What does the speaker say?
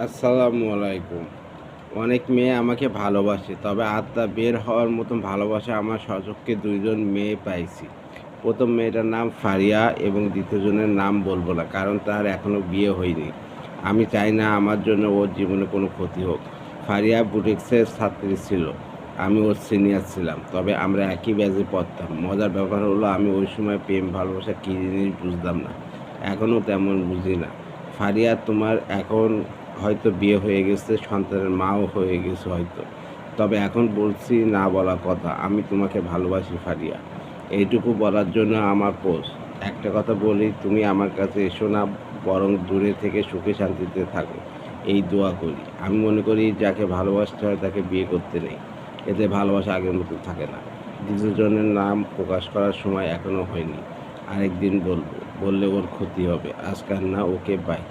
আসসালামু আলাইকুম। অনেক মেয়ে আমাকে ভালোবাসে। তবে আত্মা বের হওয়ার মতন ভালোবাসা আমার স্বচক্ষে ২ জন মেয়ে পাইছি। ১ম মেয়েটার নাম ফারিয়া এবং ২য় জনের নাম বলব না। কারণ তার এখনো বিয়ে হয়নি। আমি চাই না আমার জন্য ওর জীবনে কোনো ক্ষতি হোক। ফারিয়া বুটিক্সের ছাত্রী ছিল। আমি ওর সিনিয়র ছিলাম। তবে আমরা একই ব্যাচে পড়তাম। মজার ব্যাপার হলো আমি ওই সময় প্রেম ভালোবাসা কী জিনিস বুঝতাম না। এখনও তেমন বুঝি না। ফারিয়া তোমার এখন হয়তো বিয়ে হয়ে গেছে, সন্তানের মাও হয়ে গেছো হয়তো। তবে এখন বলছি না বলা কথা, আমি তোমাকে ভালোবাসি ফারিয়া। এইটুকু বলার জন্য আমার পোস্ট। একটা কথা বলি, তুমি আমার কাছে এসো না, বরং দূরে থেকে সুখে শান্তিতে থাকো। এই দোয়া করি। আমি মনে করি যাকে ভালোবাসতে হয় তাকে বিয়ে করতে নেই। এতে ভালোবাসা আগের মতো থাকে না। দ্বিতীয় জনের নাম প্রকাশ করার সময় এখনো হয়নি। আরেকদিন বলবো। বললে ওর ক্ষতি হবে। আজকাল না, ওকে বাই।